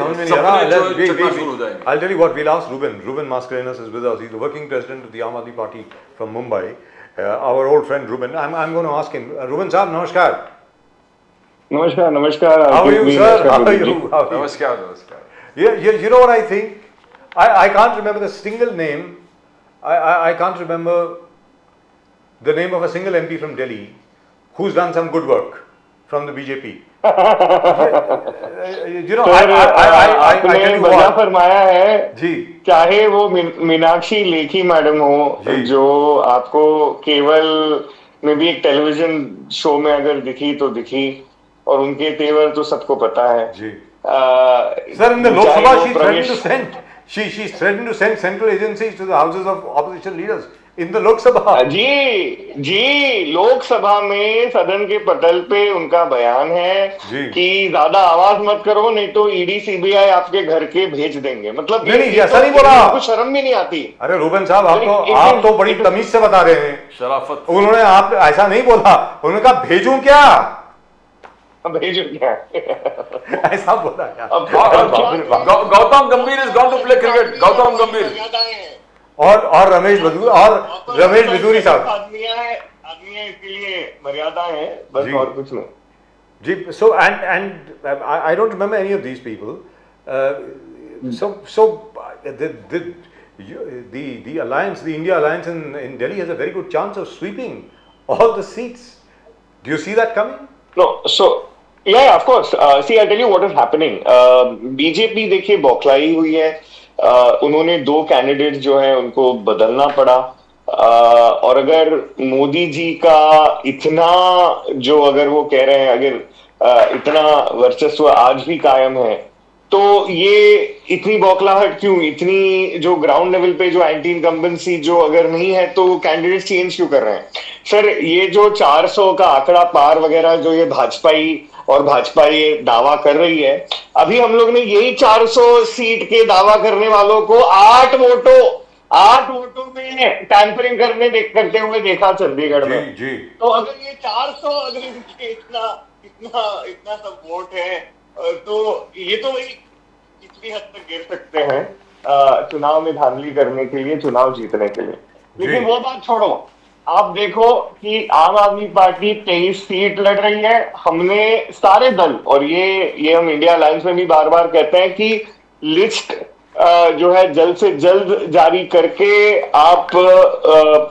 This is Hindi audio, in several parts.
समझ में नहीं आ रहा। शुरू हो जाएंगे। I'll tell you what, we'll ask Ruben. Ruben Mascarenhas is with us. He's the working president of the Aam Aadmi Party from Mumbai. Our old friend Ruben. I'm going to ask him. Ruben साहब, नमस्कार. नमस्कार नमस्कार। How are you, sir? How are you? नमस्कार नमस्कार। You know what I think? I can't remember the single name. I can't remember the name of a single MP from Delhi who's done some good work from the BJP. You know, आपने बजा फरमाया है जी। चाहे वो मीनाक्षी लेखी मैडम हो जो आपको केवल में भी एक टेलीविजन शो में अगर दिखी तो दिखी, और उनके तेवर तो सबको पता है जी। Sir, in the Lok Sabha, she's threatened to send central agencies to the houses of opposition leaders in the Lok Sabha. जी, लोक सभा में सदन के पटल पे उनका बयान है कि ज्यादा आवाज मत करो नहीं तो ईडी सीबीआई आपके घर के भेज देंगे। मतलब नहीं ऐसा नहीं बोला, कुछ शर्म भी नहीं आती। अरे रूबन साहब, आप तो बड़ी तमीज से बता रहे हैं। शराफत। उन्होंने आप ऐसा नहीं बोला, उन्होंने कहा भेजूं क्या ऐसा बोला यार। Gautam Gambhir is gone to play cricket. Gautam Gambhir और रमेश बिदूरी साहब आदमी है, इसके लिए मर्यादा है, बस और कुछ नहीं जी। So and I don't remember any of these people. So the alliance, the India alliance in Delhi has a very good chance of sweeping all the seats. Do you see that coming? No, so yeah, of course. See, I'll tell you what is happening. BJP देखिए बौखलाई हुई है। उन्होंने 2 कैंडिडेट जो है उनको बदलना पड़ा। और अगर मोदी जी का इतना जो अगर वो कह रहे हैं अगर इतना वर्चस्व आज भी कायम है तो ये इतनी बौखलाहट क्यों, इतनी जो ग्राउंड लेवल पे जो एंटी इनकम्बेंसी जो अगर नहीं है तो कैंडिडेट चेंज क्यों कर रहे हैं? सर, ये जो 400 का आंकड़ा पार वगैरह जो ये भाजपा ये दावा कर रही है, अभी हम लोग ने यही 400 सीट के दावा करने वालों को 8 वोटों में टैंपरिंग करते हुए देखा चंडीगढ़ में। जी। तो अगर ये 400 अगर इतना सब वोट है तो ये तो भाई कितनी हद तक गिर सकते हैं चुनाव में धांधली करने के लिए, चुनाव जीतने के लिए। लेकिन वो बात छोड़ो, आप देखो कि आम आदमी पार्टी 23 सीट लड़ रही है। हमने सारे दल, और ये हम इंडिया अलायंस में भी बार बार कहते हैं कि लिस्ट जो है जल्द से जल्द जारी करके आप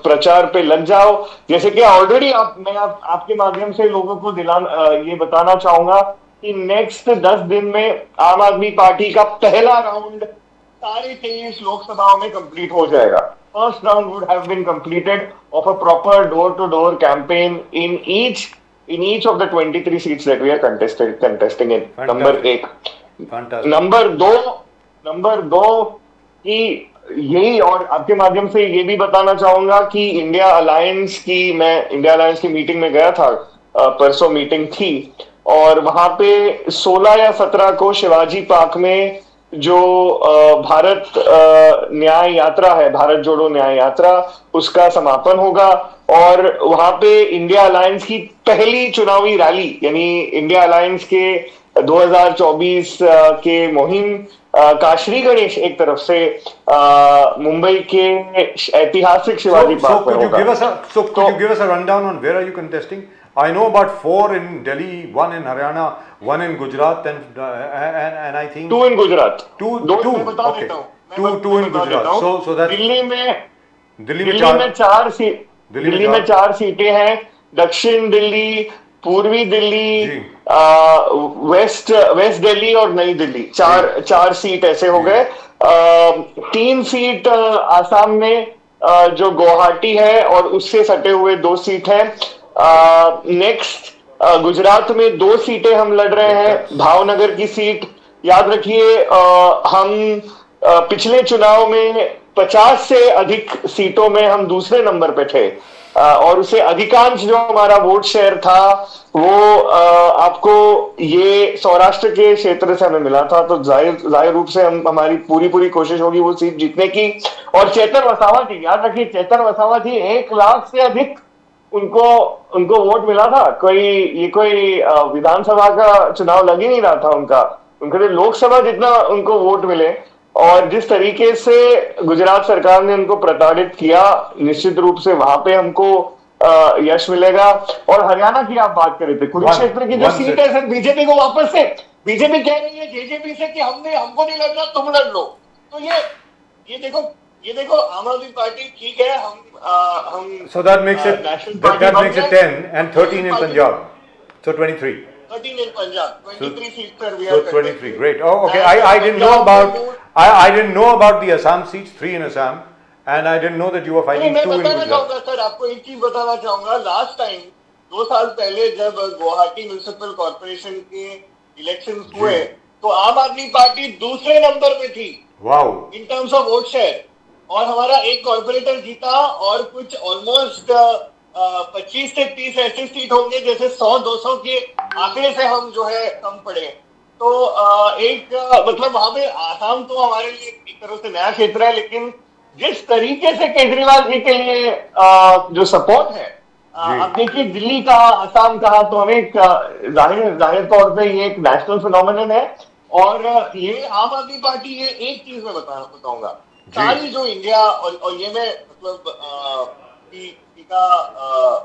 प्रचार पे लग जाओ। जैसे कि ऑलरेडी मैं आपके माध्यम से लोगों को ये बताना चाहूंगा कि नेक्स्ट 10 दिन में आम आदमी पार्टी का पहला राउंड सारे 23 लोकसभाओं में कंप्लीट हो जाएगा। First round would have been completed of a proper door to door campaign in each of the 23 seats that we are contesting in. Number 1। Number 2 कि यही, और आपके माध्यम से ये भी बताना चाहूंगा कि इंडिया अलायंस की मीटिंग में गया था, परसों मीटिंग थी, और वहां पे 16 या 17 को शिवाजी पार्क में जो भारत न्याय यात्रा है, भारत जोड़ो न्याय यात्रा, उसका समापन होगा। और वहां पे इंडिया अलायंस की पहली चुनावी रैली, यानी इंडिया अलायंस के 2024 के मुहिम काशरी गणेश एक तरफ से मुंबई के ऐतिहासिक शिवाजी पार्क में होगा। Could you give us a rundown on where are you contesting? I know about 4 in Delhi, 1 in Haryana, 1 in Gujarat, and I think 2 in Gujarat. Two. Okay. Two in Gujarat. So that Delhi में 4 सीटें हैं। दक्षिण दिल्ली, पूर्वी दिल्ली, वेस्ट दिल्ली और नई दिल्ली, 4 सीट ऐसे हो गए। 3 सीट आसाम में जो गुवाहाटी है और उससे सटे हुए 2 सीट हैं। नेक्स्ट गुजरात में 2 सीटें हम लड़ रहे हैं। भावनगर की सीट, याद रखिए हम पिछले चुनाव में 50 से अधिक सीटों में हम दूसरे नंबर पे थे, और उससे अधिकांश जो हमारा वोट शेयर था वो आपको ये सौराष्ट्र के क्षेत्र से हमें मिला था। तो जाहिर रूप से हमारी पूरी कोशिश होगी वो सीट जीतने की। और चेतन वसावा जी, याद रखिए चेतन वसावा जी 1 लाख से अधिक उनको वोट मिला था। कोई विधानसभा का चुनाव लग ही नहीं रहा था उनको तो लोकसभा जितना उनको वोट मिले, और जिस तरीके से गुजरात सरकार ने उनको प्रताड़ित किया, निश्चित रूप से वहां पे हमको यश मिलेगा। और हरियाणा की आप बात कर रहे थे, कुरुक्षेत्र की जो सीट है सर, बीजेपी को वापस से, बीजेपी कह रही है जेजेपी से कि हमको नहीं लड़ना, तुम लड़ लो। तो ये देखो आम आदमी पार्टी ठीक है, हम So that makes it 10 and 13 in Punjab. So 23. 13 in Punjab, 23 seats per we So are 23. Great. Oh, okay. I didn't know about I didn't know about the Assam seats, 3 in Assam, and I didn't know that you were नहीं, fighting मैं 2 in बताना Gujarat. चाहूंगा सर, आपको एक चीज बताना चाहूंगा। लास्ट टाइम 2 साल पहले जब गुवाहाटी म्युनिसिपल कॉर्पोरेशन के इलेक्शन हुए, तो आम आदमी पार्टी दूसरे नंबर पे थी Wow. In terms of vote share, और हमारा एक कॉर्पोरेटर जीता, और कुछ ऑलमोस्ट 25 से 30 ऐसे सीट होंगे जैसे 100-200 के आंकड़े से हम जो है कम पड़े। तो मतलब वहां पे आसाम तो हमारे लिए एक तरह से नया क्षेत्र है, लेकिन जिस तरीके से केजरीवाल जी के लिए जो सपोर्ट है, आप देखिए दिल्ली कहा, आसाम कहा, तो हमें जाहिर तौर पे ये एक नेशनल फिनोमिनन है। और ये आम आदमी पार्टी, ये एक चीज मैं बताऊंगा, सारी जो इंडिया, और ये मैं मतलब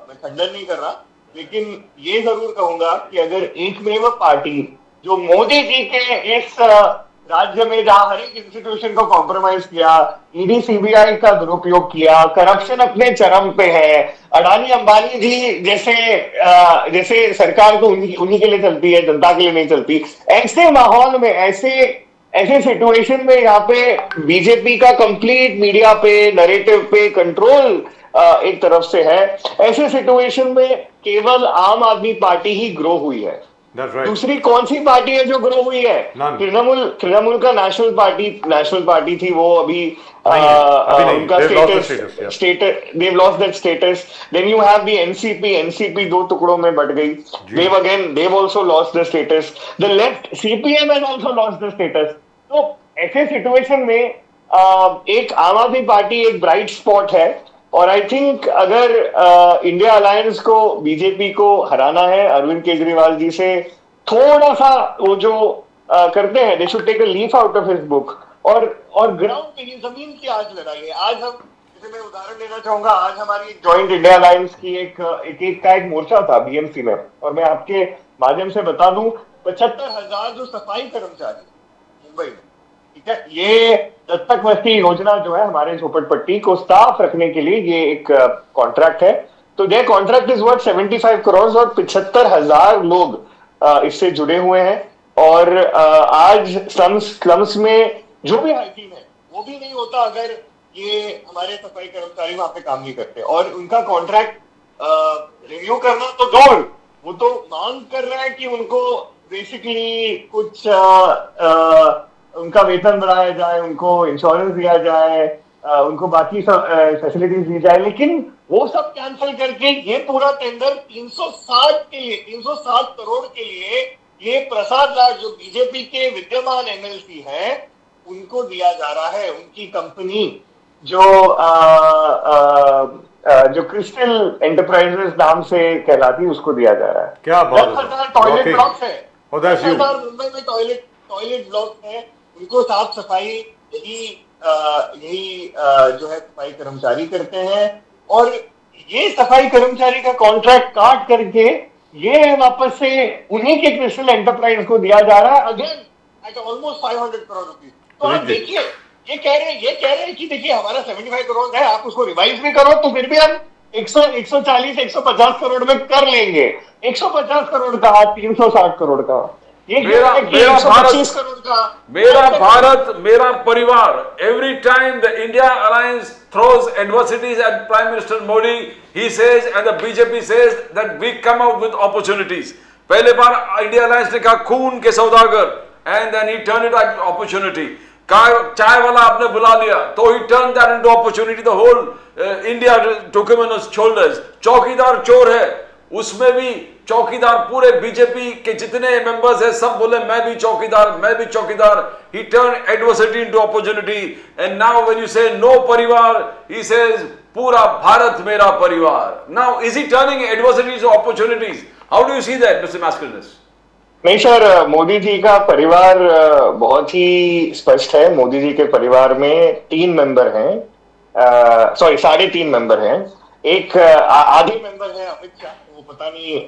मैं खंडन नहीं कर रहा, लेकिन ये जरूर कहूंगा कि अगर एकमेव पार्टी जो मोदी जी के इस राज्य में जहां हर एक इंस्टीट्यूशन को कॉम्प्रोमाइज किया, ईडी सीबीआई का दुरुपयोग किया, करप्शन अपने चरम पे है, अडानी अंबानी जी जैसे सरकार तो उन्हीं के लिए चलती है, जनता के लिए नहीं चलती। ऐसे माहौल में, ऐसे सिचुएशन में यहाँ पे बीजेपी का कंप्लीट मीडिया पे, नरेटिव पे कंट्रोल एक तरफ से है। ऐसे सिचुएशन में केवल आम आदमी पार्टी ही ग्रो हुई है। Right. दूसरी कौन सी पार्टी है जो ग्रो हुई है? तृणमूल का नेशनल पार्टी थी, वो अभी उनका status, they've lost that status. Then you have the NCP 2 टुकड़ों में बट गई, they've also lost the status. The left CPM has also lost the status. तो ऐसे सिचुएशन में एक आम आदमी पार्टी एक ब्राइट स्पॉट है, और आई थिंक अगर इंडिया अलायंस को, बीजेपी को हराना है, अरविंद केजरीवाल जी से थोड़ा सा वो जो करते हैं, they should take a leaf out of his book, और ग्राउंड पे ये जमीन की आज लड़ाई है। आज हम, जैसे मैं उदाहरण देना चाहूंगा, आज हमारी जॉइंट इंडिया अलायंस की एक मोर्चा था बीएमसी में, और मैं आपके माध्यम से बता दूं, 75,000 जो सफाई कर्मचारी मुंबई में, ठीक है, ये दत्तक वस्ती योजना जो है हमारे झोपड़पट्टी को साफ रखने के लिए, ये एक कॉन्ट्रैक्ट है। तो ये कॉन्ट्रैक्ट इज वर्थ 75 करोड़, और 75,000 लोग इससे जुड़े हुए हैं। और आज स्लम्स में जो भी हाइजीन है वो भी नहीं होता अगर ये हमारे सफाई कर्मचारी वहां पे काम नहीं करते। और उनका कॉन्ट्रैक्ट रिन्यू करना तो दूर, वो तो मांग कर रहा है कि उनको बेसिकली कुछ उनका वेतन बढ़ाया जाए, उनको इंश्योरेंस दिया जाए, उनको बाकी सब फैसिलिटीज दी जाए, लेकिन वो सब कैंसिल करके ये पूरा टेंडर 360 करोड़ के लिए ये प्रसाद लाल जो बीजेपी के विद्यमान एमएलसी हैं उनको दिया जा रहा है। उनकी कंपनी जो क्रिस्टल एंटरप्राइजेस नाम से कहलाती है, उसको दिया जा रहा है। क्या बात है। 10,000 टॉयलेट ब्लॉक्स है, 10,000 मुंबई में टॉयलेट ब्लॉक है, उनको साफ सफाई यही जो है सफाई कर्मचारी करते हैं। और ये सफाई कर्मचारी का कॉन्ट्रैक्ट काट करके ये वापस से उन्हीं के क्रिस्टल एंटरप्राइज को दिया जा रहा है, again eight almost 500 crore rupees. तो आप देखिए, ये कह रहे हैं कि देखिए हमारा 75 करोड़ है, आप उसको रिवाइज भी करो तो फिर भी हम 140-150 करोड़ में कर लेंगे। 150 करोड़ कहा, 360 करोड़ का, मेरा भारत मेरा परिवार। Every time the India Alliance throws adversities at Prime Minister Modi, he says and the BJP says that we come out with opportunities. पहले बार इंडिया अलायंस ने कहा खून के सौदागर, and then he turned it into opportunity. चाय वाला आपने बुला लिया तो he turned that into opportunity. The whole India took him on his shoulders. चौकीदार चोर है, उसमें भी चौकीदार पूरे बीजेपी के जितने मेंबर्स हैं सब बोले मैं भी चौकीदार। He turned adversity into opportunity, and now when you say no परिवार, he says पूरा भारत मेरा परिवार. Now is he turning adversities into opportunities? How do you see that, Mr. Mascarenhas? नहीं सर, मोदी जी का परिवार बहुत ही स्पष्ट है। मोदी जी के परिवार में 3 मेंबर हैं, सॉरी 3.5 मेंबर हैं। एक आधे मेंबर है अमित शाह, वो पता नहीं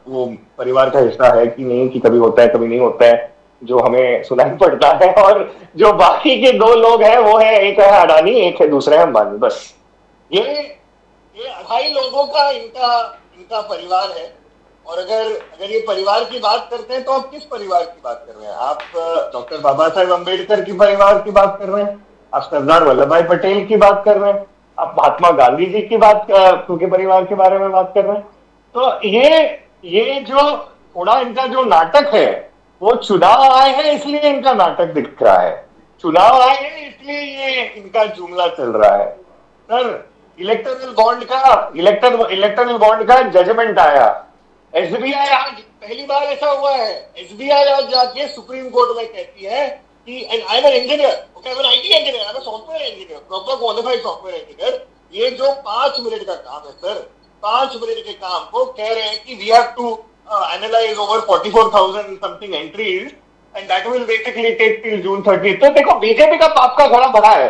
वो परिवार का हिस्सा है कि नहीं, कि कभी होता है कभी नहीं होता है, जो हमें सुनाई पड़ता है। और जो बाकी के 2 लोग हैं वो है, एक है अडानी, एक है दूसरा है अंबानी। बस ये 2.5 लोगों का इनका इनका परिवार है। और अगर ये परिवार की बात करते हैं तो आप किस परिवार की बात कर रहे हैं? आप डॉक्टर बाबा साहेब अम्बेडकर की परिवार की बात कर रहे हैं, आप सरदार वल्लभ भाई पटेल की बात कर रहे हैं, आप महात्मा गांधी जी की बात के परिवार के बारे में बात कर रहे हैं। तो ये जो थोड़ा इनका जो नाटक है, वो चुनाव आए हैं इसलिए इनका नाटक दिख रहा है, चुनाव आए हैं इसलिए ये इनका जुमला चल रहा है। सर, इलेक्टोरल बॉन्ड का जजमेंट आया, एसबीआई आज पहली बार ऐसा हुआ है, एसबीआई आज जाके सुप्रीम कोर्ट में कहती है कि I am an engineer, okay, I am an IT engineer, I am software engineer, proper qualified software engineer. ये जो 5 मिनट का काम है सर, 5 मिनट के काम को कह रहे हैं कि we have to analyse over 44,000 something entries and that will basically take till June 30। तो देखो, बीजेपी का पाप का घड़ा भरा है,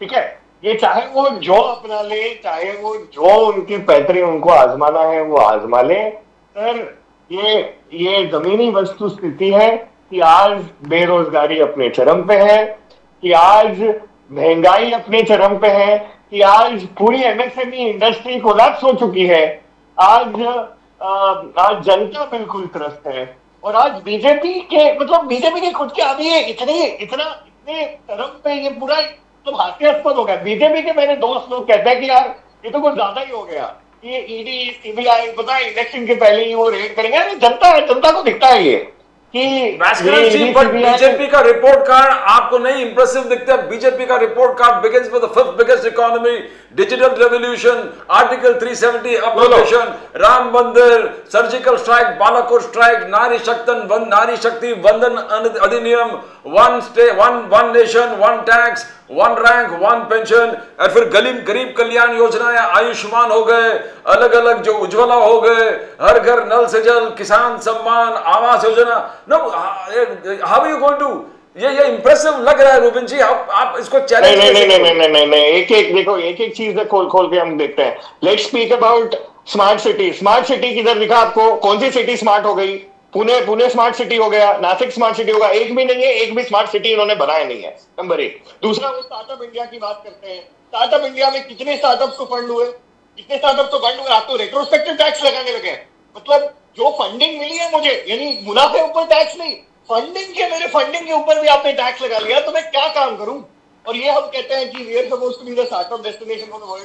ठीक है। ये चाहे वो जो अपना ले, चाहे वो जो उनके पैतरे उनको आजमाना है वो आजमा ले। सर, ये जमीनी वस्तु स्थिति है कि आज बेरोजगारी अपने चरम पे है, कि आज महंगाई अपने चरम पे है, कि आज पूरी एमएसएमई इंडस्ट्री कोलैप्स हो चुकी है। आज जनता बिल्कुल त्रस्त है। और आज बीजेपी के खुद के अभी इतने चरम पे ये पूरा तो हास्यास्पद हो गया। बीजेपी के मेरे दोस्त लोग कहते हैं कि यार ये तो कुछ ज्यादा ही हो गया, ये ईडी सीबीआई पता है इलेक्शन के पहले ही वो रेड करेंगे। अरे जनता को दिखता है ये कि बीजेपी का रिपोर्ट कार्ड आपको नहीं इंप्रेसिव दिखता? बीजेपी का report card begins with the 5th biggest economy, digital revolution, article 370 application, Ram मंदिर, सर्जिकल स्ट्राइक, बालाकोट स्ट्राइक, नारी शक्ति वंदन अधिनियम, one nation one tax, one rank one pension, और फिर गरीब कल्याण योजना या आयुष्मान हो गए, अलग अलग जो उज्ज्वला हो गए, हर घर नल से जल, किसान Samman, Awas Yojana. No, how you going to, ये इंप्रेसिव लग रहा है रूबिन जी? आप इसको चैलेंज नहीं, एक चीज खोल के हम देखते हैं। Let's speak about smart city. Smart city किधर दिखा आपको? कौन सी सिटी स्मार्ट हो गई? पुणे स्मार्ट सिटी हो गया, नासिक स्मार्ट सिटी होगा, एक भी नहीं है, एक भी स्मार्ट सिटी इन्होंने बनाया नहीं है, नंबर 1। दूसरा, वो स्टार्टअप इंडिया की बात करते हैं। स्टार्टअप इंडिया में कितने स्टार्टअप को फंड हुए? आप तो रेट्रोस्पेक्टिव टैक्स लगाने लगे। मतलब जो फंडिंग मिली है मुझे, यानी मुनाफे ऊपर टैक्स नहीं, मेरे फंडिंग के ऊपर भी आपने टैक्स लगा लिया, तो मैं क्या काम करूं? और ये हम कहते हैं कि we are supposed to be the startup destination for the world.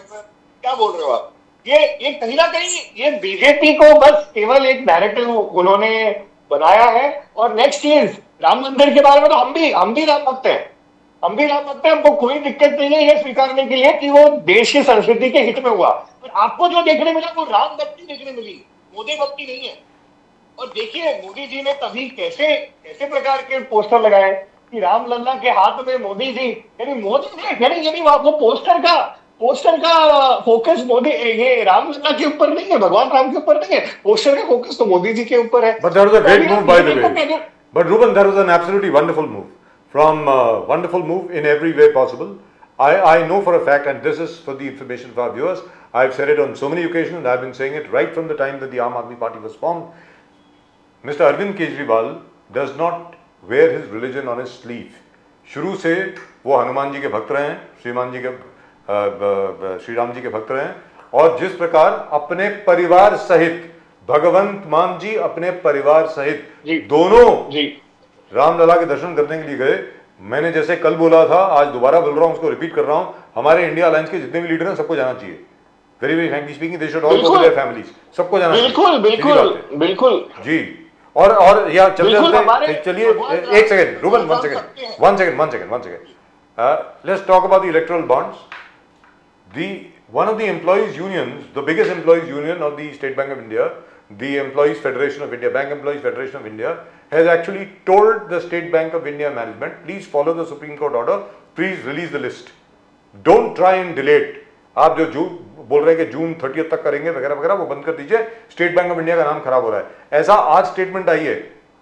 क्या बोल रहे हो आप? ये कहीं ना कहीं ये बीजेपी को बस केवल एक नैरेटिव उन्होंने बनाया है। और नेक्स्ट चीज, राम मंदिर के बारे में तो हम भी राम भक्त हैं, हमको कोई दिक्कत नहीं है ये स्वीकारने के लिए कि वो देश की संस्कृति के हित में हुआ। पर आपको जो देखने मिला वो राम भक्ति देखने मिली, मोदी भक्ति नहीं है। और देखिए, मोदी जी ने तभी कैसे प्रकार के पोस्टर लगाए कि राम लल्ला के हाथ में मोदी जी, यानी वो पोस्टर का फोकस मोदी, ये राम लल्ला के ऊपर नहीं है, भगवान राम के ऊपर नहीं है, पोस्टर का फोकस तो मोदी जी के ऊपर है। But that was a great move, by the way. But Ruben, that was an absolutely wonderful move. Wonderful move in every way possible. I know for a fact, and this is for the information of our viewers, I've said it on so many occasions, and I've been saying it right from the time that the Aam Aadmi Party was formed. Mr. Arvind Kejriwal does not wear his religion on his sleeve. शुरू से वो हनुमान जी के भक्त रहे हैं, श्री राम जी के भक्त रहे हैं, और जिस प्रकार अपने परिवार सहित, भगवंत मान जी अपने परिवार सहित दोनों रामलला के दर्शन करने के लिए गए। मैंने जैसे कल बोला था, आज दोबारा बोल रहा हूं, उसको रिपीट कर रहा हूं, हमारे इंडिया अलायंस के जितने भी लीडर हैं सबको जाना चाहिए। Very frankly speaking, they should all go to their families, सबको जाना चाहिए। बिल्कुल जी। और या चलिए एक second Ruban, one second, let's talk about the electoral bonds. One of the employees unions, the biggest employees union of the State Bank of India, the Employees Federation of India, Bank Employees Federation of India, has actually told the State Bank of India management, please follow the Supreme Court order, please release the list. Don't try and delay it. आप जो बोल रहे हैं कि जून 30 तक करेंगे वगैरह वगैरह, वो बंद कर दीजिए, स्टेट बैंक ऑफ इंडिया का नाम खराब हो रहा है। ऐसा आज स्टेटमेंट आई है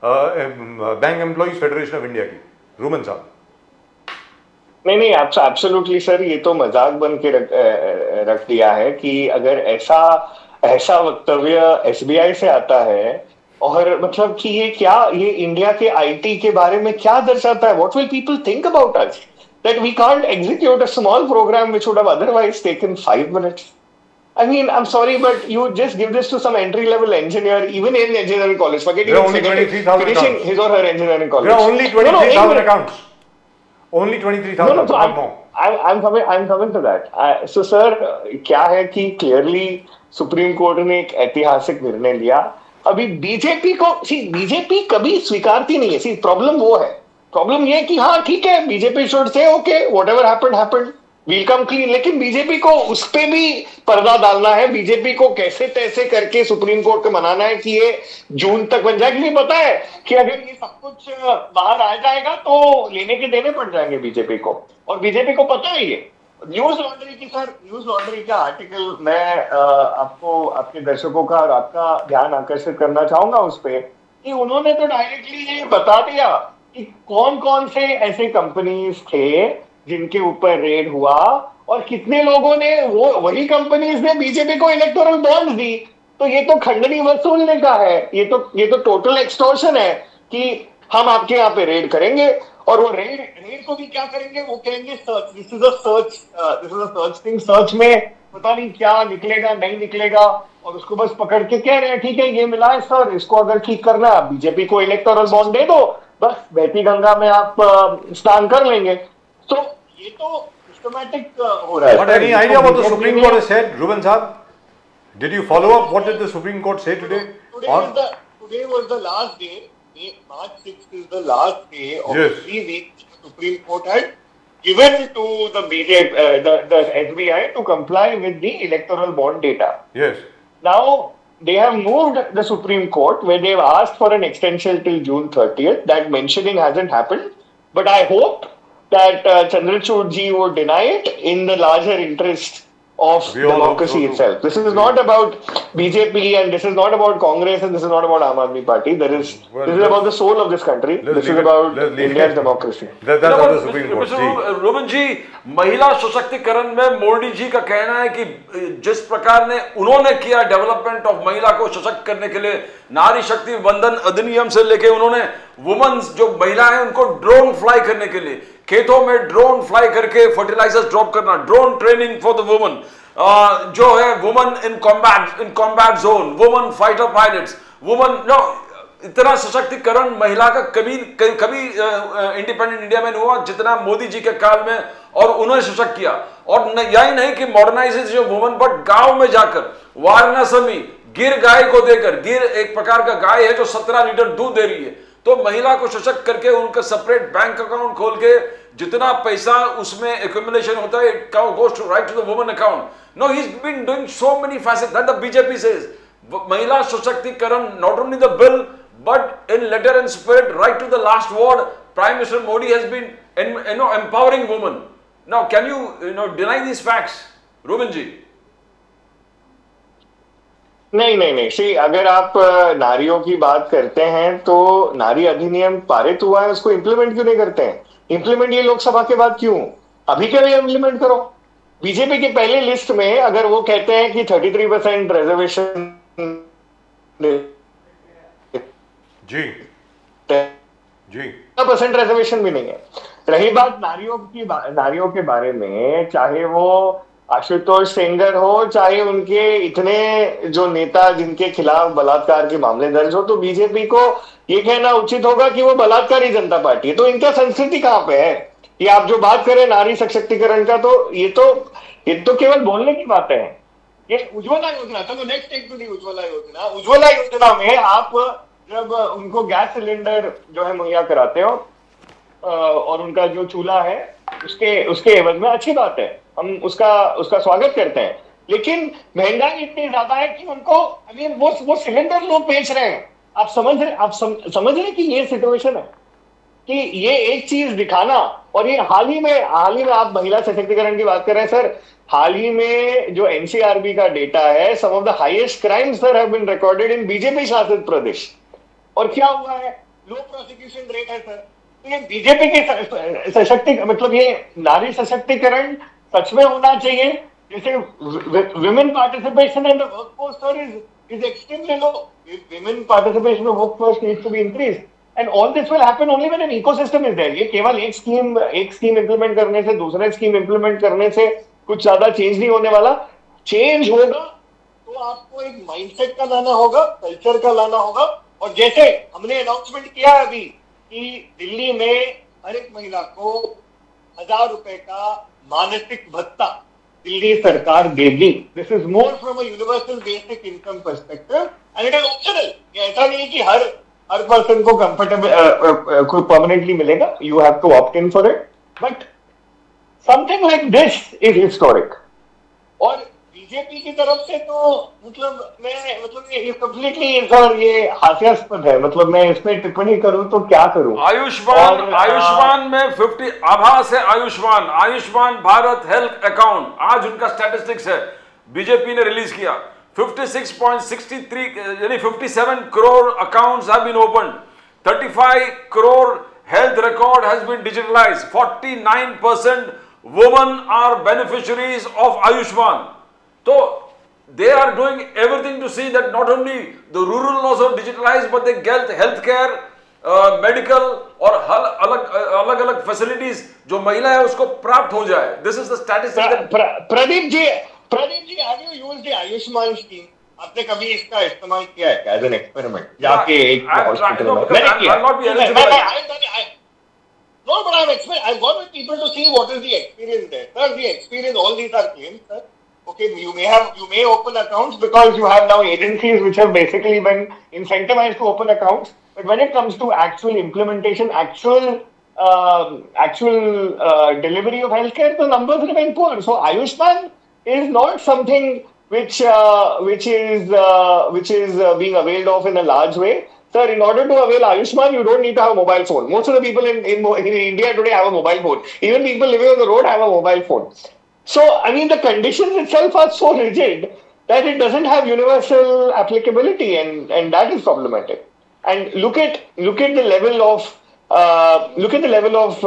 bank employees federation of India की, रूमन साहब। नहीं, एब्सोल्युटली सर, ये तो मजाक बन के रख दिया है कि अगर ऐसा वक्तव्य एसबीआई से आता है, और मतलब कि ये इंडिया के आईटी के बारे में क्या दर्शाता है? What will people think about us that we can't execute a small programme which would have otherwise taken 5 minutes? I mean, I'm sorry, but you just give this to some entry-level engineer, even in engineering college. Forget There are even only 23,000 finishing accounts. his or her engineering college. There are only No, no, 23,000 एक accounts. Only 23,000, no, so not more. I'm coming to that. So sir, क्या है कि clearly सुप्रीम कोर्ट ने एक ऐतिहासिक निर्णय लिया। अभी बीजेपी कभी स्वीकारती नहीं है। सी प्रॉब्लम वो है, प्रॉब्लम ये है कि हाँ ठीक है, BJP should say okay whatever happened will come clean, लेकिन बीजेपी को उस पे भी पर्दा डालना है। बीजेपी को कैसे तैसे करके सुप्रीम कोर्ट को मनाना है कि ये जून तक बन जाए, क्योंकि पता है कि अगर ये सब कुछ बाहर आ जाएगा तो लेने के देने पड़ जाएंगे बीजेपी को, और बीजेपी को पता है ये। न्यूज लॉन्ड्री का आर्टिकल मैं आपको, आपके दर्शकों का और आपका ध्यान आकर्षित करना चाहूंगा उस पे, कि उन्होंने तो डायरेक्टली ये बता दिया कि कौन कौन से ऐसे कंपनीज थे जिनके ऊपर रेड हुआ, और कितने लोगों ने वही कंपनीज ने बीजेपी को इलेक्टोरल बॉन्ड्स दी। तो ये तो खंडनी वसूलने का है, ये तो टोटल एक्सटॉर्शन है कि हम आपके यहाँ पे रेड करेंगे, और वो रेड को भी क्या करेंगे, वो कहेंगे search, this is a search thing, search में पता नहीं क्या निकलेगा नहीं निकलेगा, और उसको बस पकड़ के कह रहे हैं ठीक है ये मिला है सर, इसको अगर ठीक करना है आप बीजेपी को इलेक्टोरल बॉन्ड दे दो, बस बहती गंगा में आप स्नान कर लेंगे। तो ये तो सिस्टमैटिक हो रहा है। But any idea what the Supreme Court has said, Ruben Saab? Did you follow up? What did the Supreme Court say today? Today was the last day. March 6th is the last day of 3 weeks the Supreme Court had given to the the SBI to comply with the electoral bond data. Yes. Now they have moved the Supreme Court where they have asked for an extension till June 30th. That mentioning hasn't happened, but I hope that Chandrachud ji would deny it in the larger interest of democracy itself. This is not about BJP, and this is not about Congress, and this is not about Aam Aadmi Party. This is about the soul of this country. This is about India's democracy. That's what the Supreme Court. Roman ji, महिला सशक्तिकरण में मोदी जी का कहना है कि जिस प्रकार ने उन्होंने किया डेवलपमेंट ऑफ महिला को सशक्त करने के लिए, नारी शक्ति वंदन अधिनियम से लेके उन्होंने वुमेन्स जो महिला है उनको ड्रोन फ्लाई करने के लिए, खेतों में ड्रोन फ्लाई करके फर्टिलाइजर्स ड्रॉप करना, drone training for the women, जो है women in combat zone, women fighter pilots, women no, इतना सशक्तिकरण महिला का कभी इंडिपेंडेंट इंडिया में नहीं हुआ जितना मोदी जी के काल में, और उन्होंने सशक्त किया। और यही नहीं कि मॉडर्नाइजेशन वुमेन, बट गांव में जाकर वाराणसी में गिर गाय को देकर, गिर एक प्रकार का गाय है जो 17 लीटर दूध दे रही है, तो महिला को सशक्त करके उनका सेपरेट बैंक अकाउंट खोल के जितना पैसा उसमें एक्यूमुलेशन होता है, it goes to right to the woman account. No, he is been doing so many facets that the BJP says महिला सशक्तिकरण, not only the bill but in letter and spirit right to the last word, prime minister Modi has been empowering women. Now can you deny these facts, Ruben ji? नहीं सी, अगर आप नारियों की बात करते हैं तो नारी अधिनियम पारित हुआ है, उसको इम्प्लीमेंट क्यों नहीं करते हैं? इम्प्लीमेंट ये लोकसभा के बाद क्यों? अभी के लिए इम्प्लीमेंट करो। बीजेपी के पहले लिस्ट में अगर वो कहते हैं कि 33% रिजर्वेशन जी 1% रिजर्वेशन भी नहीं है। रही बात नारियों के बारे में, चाहे वो आशुतोष सेंगर हो, चाहे उनके इतने जो नेता जिनके खिलाफ बलात्कार के मामले दर्ज हो, तो बीजेपी को ये कहना उचित होगा कि वो बलात्कारी जनता पार्टी है। तो इनका संस्कृति कहाँ पे है? ये आप जो बात करें नारी सशक्तिकरण का, तो ये तो केवल बोलने की बात है। ये उज्ज्वला योजना, तो next take to the Ujjwala Yojana में आप जब उनको गैस सिलेंडर जो है मुहैया कराते हो और उनका जो चूल्हा है उसके एवज में, अच्छी बात है, हम उसका स्वागत करते हैं, लेकिन महंगाई इतनी ज्यादा है कि उनको वो सिलेंडर लोग बेच रहे हैं। आप समझ रहे कि ये सिचुएशन है कि ये एक चीज दिखाना, और ये हाल ही में आप महिला सशक्तिकरण की बात कर रहे हैं सर, हाल ही में जो एनसीआरबी का डेटा है, some of the highest crimes sir have been recorded in BJP शासित प्रदेश। और क्या हुआ है लो प्रोसिक्यूशन रेट है सर। तो ये बीजेपी के सशक्तिकरण, मतलब ये नारी सशक्तिकरण सच में होना चाहिए। जैसे women participation in the workforce sir is extremely low. Women participation in workforce needs to be increased, and all this will happen only when an ecosystem is there. ये केवल एक स्कीम इंप्लीमेंट करने से, दूसरे स्कीम इंप्लीमेंट करने से कुछ ज्यादा चेंज नहीं होने वाला। चेंज होगा तो आपको एक माइंडसेट का लाना होगा, कल्चर का लाना होगा। और जैसे हमने अनाउंसमेंट किया अभी कि दिल्ली में हर एक महिला को 1000 रुपए का मानसिक भत्ता दिल्ली सरकार देगी। This is more from a universal basic income perspective and it is optional. ऐसा नहीं कि हर पर्सन को कंफर्टेबल कोई परमानेंटली मिलेगा, you have to opt in for it, but something like this is historic. और बीजेपी की तरफ से तो ये कंप्लीटली सर ये हास्यास्पद है। मतलब मैं इसमें टिप्पणी करूं तो क्या करूं। आयुष्मान में 50 आभास है। आयुष्मान भारत हेल्थ अकाउंट, आज उनका स्टैटिस्टिक्स है, बीजेपी ने रिलीज किया। 56.63 यानी 57 crore accounts have been opened, 35 crore health record has been digitalized, 49% women are beneficiaries of Ayushman. So they are doing everything to see that not only the rural laws are digitalized, but they get healthcare, medical और अलग अलग facilities जो महिला है उसको प्राप्त हो जाए। This is the statistic. Pradeep ji, have you used the Ayushman scheme? आपने कभी इसका इस्तेमाल किया है एज एन एक्सपेरिमेंट जाके एक हॉस्पिटल में? मैंने किया। No, but I've gone with people to see what is the experience there. Sir, the experience, all these are claims, sir. Okay, you may open accounts because you have now agencies which have basically been incentivized to open accounts. But when it comes to actual implementation, actual delivery of healthcare, the numbers remain poor. So Ayushman is not something which is being availed of in a large way. Sir, in order to avail Ayushman, you don't need to have a mobile phone. Most of the people in India today have a mobile phone. Even people living on the road have a mobile phone. So, I mean, the conditions itself are so rigid that it doesn't have universal applicability, and that is problematic. And look at the level of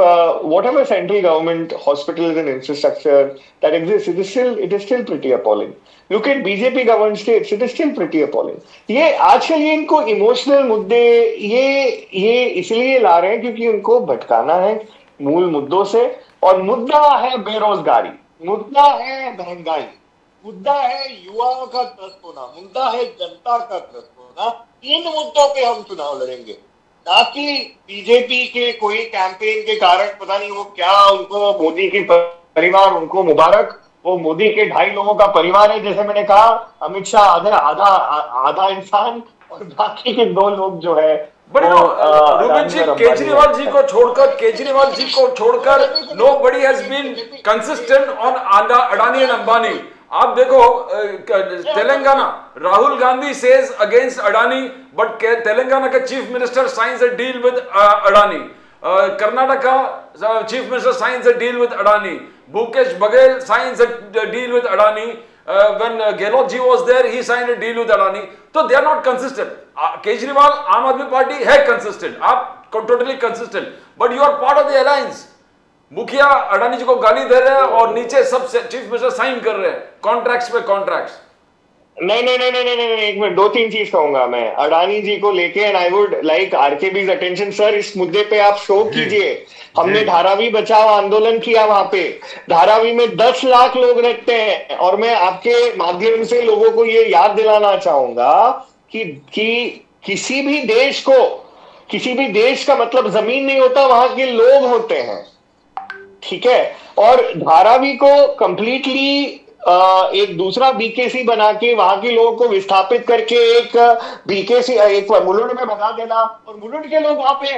whatever central government hospitals and infrastructure that exists. It is still pretty appalling. Look at BJP governed states. It is still pretty appalling. ये आजकल ये इनको इमोशनल मुद्दे ये इसलिए ला रहे हैं क्योंकि उनको भटकाना है मूल मुद्दों से। और मुद्दा है बेरोजगारी, मुद्दा है महंगाई, मुद्दा है युवाओं का त्रस्त होना, मुद्दा है जनता का त्रस्त होना। इन मुद्दों पे हम चुनाव लड़ेंगे, ना कि बीजेपी के कोई कैंपेन के कारण पता नहीं वो क्या, उनको मोदी की परिवार, उनको मुबारक, वो मोदी के 2.5 लोगों का परिवार है। जैसे मैंने कहा, अमित शाह आधा इंसान और बाकी के 2 लोग जो है। रूबिन जी, केजरीवाल जी को छोड़कर nobody has been consistent on Adani and Ambani. आप देखो Telangana, Rahul Gandhi says against Adani, but Telangana का chief minister signs a deal with Adani. Karnataka chief minister signs a deal with Adani. Bhupesh Baghel signs a deal with Adani. When Gehlot ji was there, he signed a deal with Adani. So they are not consistent. Kejriwal, Aam Aadmi Party है consistent. आप totally consistent. But you are part of the alliance. मुखिया अडानी जी को गाली दे रहे हैं और नीचे सब चीफ मिनिस्टर साइन कर रहे हैं कॉन्ट्रैक्ट्स पे कॉन्ट्रैक्ट्स। नहीं, एक मिनट, 2-3 चीज कहूंगा मैं अडानी जी को लेके। And I would like RKB's attention sir, इस मुद्दे पे आप शो कीजिए। हमने धारावी बचाओ आंदोलन किया, वहां पे धारावी में 10 लाख लोग रहते हैं। और मैं आपके माध्यम से लोगों को ये याद दिलाना चाहूंगा कि किसी भी देश का मतलब जमीन नहीं होता, वहां के लोग होते हैं, ठीक है। और धारावी को कंप्लीटली एक दूसरा बीकेसी बना के वहां के लोगों को विस्थापित करके एक बीकेसी, एक मुलुंड में बना देना, और मुलुंड के लोग वहां पे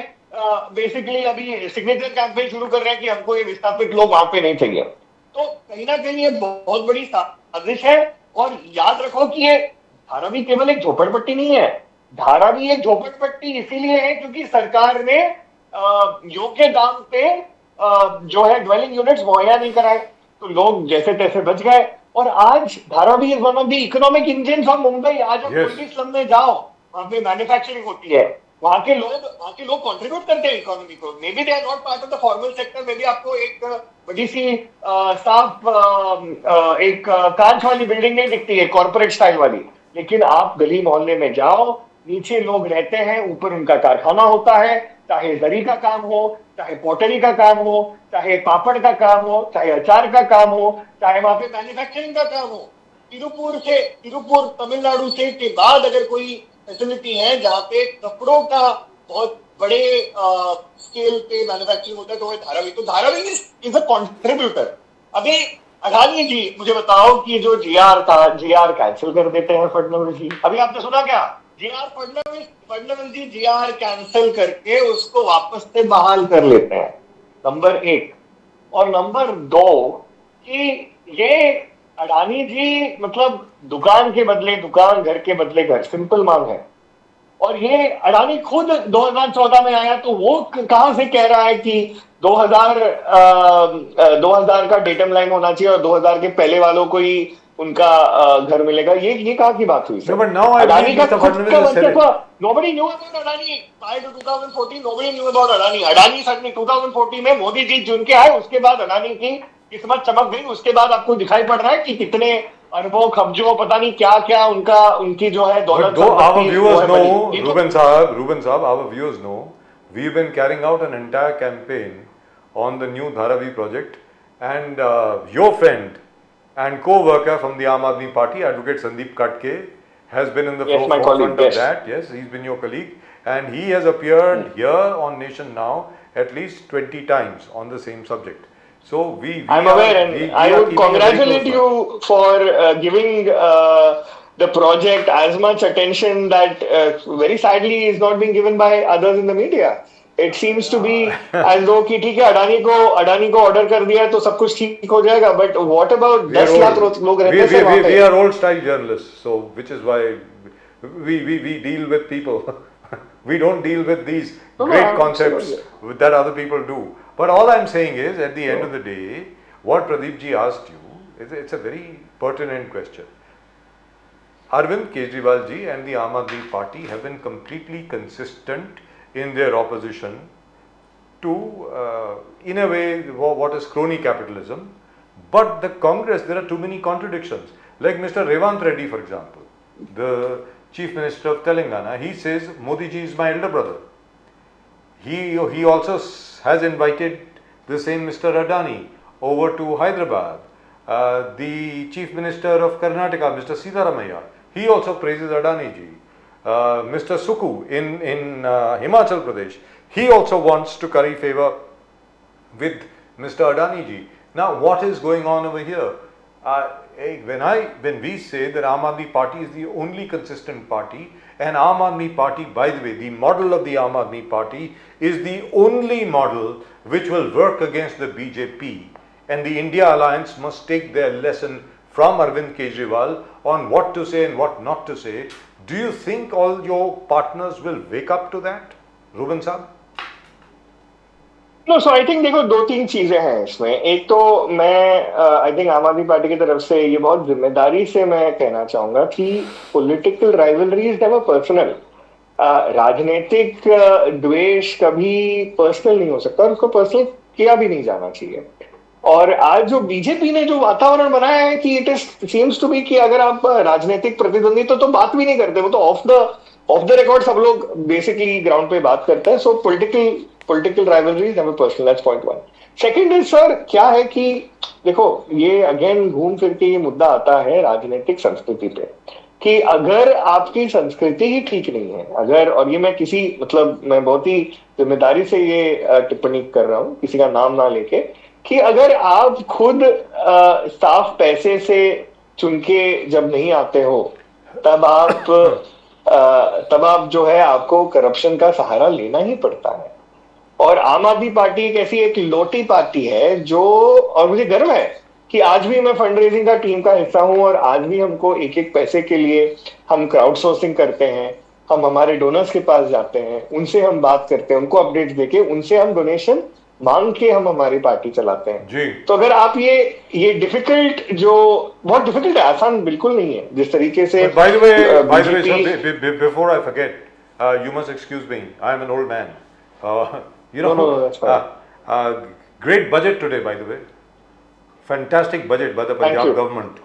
बेसिकली अभी सिग्नेचर कैंपेन शुरू कर रहे हैं कि हमको ये विस्थापित लोग वहां पे नहीं चाहिए। तो कहीं ना कहीं ये बहुत बड़ी साजिश है। और याद रखो कि ये धारावी केवल एक झोपड़पट्टी नहीं है। धारावी एक झोपड़पट्टी इसीलिए है क्योंकि सरकार ने योग्य दाम पे जो है ड्वेलिंग यूनिट्स मुहैया नहीं कराए, तो लोग जैसे तैसे बच गए। और आज Dharavi is one of the economic engine of Mumbai. आज आप कोई भी स्लम में जाओ, वहां पे मैन्युफैक्चरिंग होती है, वहां के लोग कंट्रीब्यूट करते हैं इकोनॉमी को, maybe they are not part of the formal sector, maybe आपको एक बड़ी सी साफ एक कांच वाली बिल्डिंग नहीं दिखती है कॉर्पोरेट स्टाइल वाली, लेकिन आप गली मोहल्ले में जाओ, नीचे लोग रहते हैं, ऊपर उनका कारखाना होता है, चाहे जरी का काम हो, चाहे पोटरी का काम हो, चाहे पापड़ का काम हो, चाहे अचार का काम हो, चाहे वहां पे मैन्युफैक्चरिंग का काम हो। तिरुपुर तमिलनाडु से के बाद अगर कोई फैसिलिटी है जहाँ पे कपड़ों का बहुत बड़े स्केल पे मैन्युफैक्चरिंग होता है, तो वो धारावी। तो धारावी इज अ कंट्रीब्यूटर। अभी अडानी जी मुझे बताओ कि जो जीआर था, जीआर कैंसिल कर देते हैं फडणवीस जी। अभी आपने सुना क्या? जीआर फडणवीस जी जीआर कैंसिल करके उसको वापस से बहाल कर लेते हैं, नंबर एक। और नंबर दो कि ये अडानी जी मतलब दुकान के बदले दुकान, घर के बदले घर, सिंपल मांग है। और ये अडानी खुद 2014 में आया तो वो कहां से कह रहा है कि 2000 का डेटम लाइन होना चाहिए और 2000 के पहले वालों को ही उनका घर मिलेगा। ये कहाँ की बात हुई? अडानी का खुद का वर्चस्व, nobody knew about Adani prior to 2014, nobody knew about Adani. Adani sir 2014 में मोदी जी चुन के आए, उसके बाद अडानी की किस्मत चमक गई। उसके बाद आपको दिखाई पड़ रहा है कि कितने अरबों खबजों पता नहीं क्या क्या उनकी जो है दौलत। Our viewers know, Ruben Saab, our viewers know, we've been carrying out an entire campaign on the new Dharavi project, and your friend and co-worker from the Aam Aadmi Party, Advocate Sandeep Katke, has been in the forefront of that. Yes, he's been your colleague, and he has appeared here on Nation Now at least 20 times on the same subject. So I'm aware, and I would congratulate you for giving the project as much attention that very sadly is not being given by others in the media. It seems to be as though कि ठीक है अडानी को ऑर्डर कर दिया तो सब कुछ ठीक हो जाएगा, but what about 10 लाख लोग रहते हैं वहाँ पे? We are old style journalists, so which is why we deal with people. We don't deal with these great concepts that other people do. But all I'm saying is, at the end of the day, what Pradeep ji asked you, it's a very pertinent question. Arvind Kejriwal ji and the Aam Aadmi Party have been completely consistent in their opposition to, in a way, what is crony capitalism. But the Congress, there are too many contradictions. Like Mr. Revant Reddy, for example, the Chief Minister of Telangana, he says Modi ji is my elder brother. He also has invited the same Mr. Adani over to Hyderabad. The Chief Minister of Karnataka, Mr. Sitaramayya, he also praises Adani ji. Mr. Suku in Himachal Pradesh, he also wants to curry favor with Mr. Adani ji. Now, what is going on over here? When we say that Aam Aadmi Party is the only consistent party, and Aam Aadmi Party, by the way, the model of the Aam Aadmi Party is the only model which will work against the BJP, and the India Alliance must take their lesson from Arvind Kejriwal on what to say and what not to say. Do you think all your partners will wake up to that, Ruben Saab? No, so I think देखो दो तीन चीजें हैं इसमें। एक तो मैं आई थिंक आम आदमी पार्टी की तरफ से ये बहुत जिम्मेदारी से मैं कहना चाहूंगा कि पॉलिटिकल राइवलरीज नेवर पर्सनल। राजनीतिक द्वेष कभी पर्सनल नहीं हो सकता और उसको पर्सनल किया भी नहीं जाना चाहिए। और आज जो बीजेपी ने जो वातावरण बनाया है कि it is seems to be कि अगर आप राजनीतिक प्रतिद्वंदी तो बात भी नहीं करते, वो तो ऑफ द रिकॉर्ड सब लोग बेसिकली ग्राउंड पे बात करते हैं। सो political rivalries never personal, that's point one. Second is sir, क्या है कि देखो ये अगेन घूम फिर के ये मुद्दा आता है राजनीतिक संस्कृति पे कि अगर आपकी संस्कृति ही ठीक नहीं है, अगर, और ये मैं किसी मतलब मैं बहुत ही जिम्मेदारी से ये टिप्पणी कर रहा हूँ किसी का नाम ना लेके, कि अगर आप खुद साफ पैसे से चुन के जब नहीं आते हो तब आप जो है आपको करप्शन का सहारा लेना ही पड़ता है। और आम आदमी पार्टी एक ऐसी एक लोटी पार्टी है जो, और मुझे गर्व है कि आज भी मैं फंड रेजिंग का टीम का हिस्सा हूं और आज भी हमको एक एक पैसे के लिए हम क्राउड सोर्सिंग करते हैं, हम हमारे डोनर्स के पास जाते हैं, उनसे हम बात करते हैं, उनको अपडेट्स देके उनसे हम डोनेशन मांग के हम हमारी पार्टी चलाते हैं जी। तो अगर आप ये डिफिकल्ट, जो बहुत डिफिकल्ट है, आसान बिल्कुल नहीं है जिस तरीके से। By the way, sir, before I forget, You must excuse me. I am an old man. No, that's fine. Great budget today, by the way. Fantastic budget by the Thank Punjab you. government.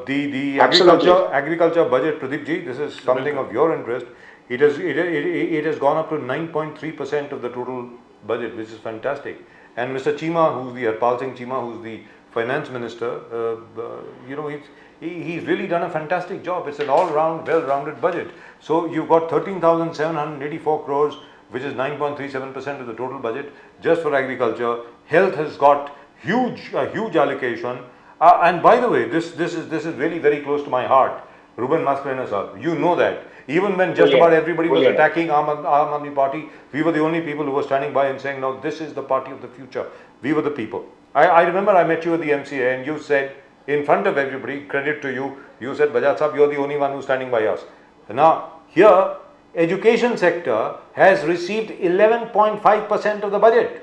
The Absolutely. agriculture budget, Pradeep ji, this is something of your interest. It has gone up to 9.3% of the total budget, which is fantastic. And Mr. Chima, who's the Harpal Singh Chima, who's the finance minister, he's really done a fantastic job. It's an all-round, well-rounded budget. So you've got 13,784 crores, which is 9.37% of the total budget just for agriculture. Health has got a huge allocation. And by the way, this is really very close to my heart. Ruben Mascarenhas sahab, you know that. Even when just about everybody was attacking Aam Aadmi Party, we were the only people who were standing by and saying, no, this is the party of the future. We were the people. I remember I met you at the MCA and you said, in front of everybody, credit to you, you said, Bajaj sahab, you're the only one who's standing by us. Now, here, education sector has received 11.5% of the budget,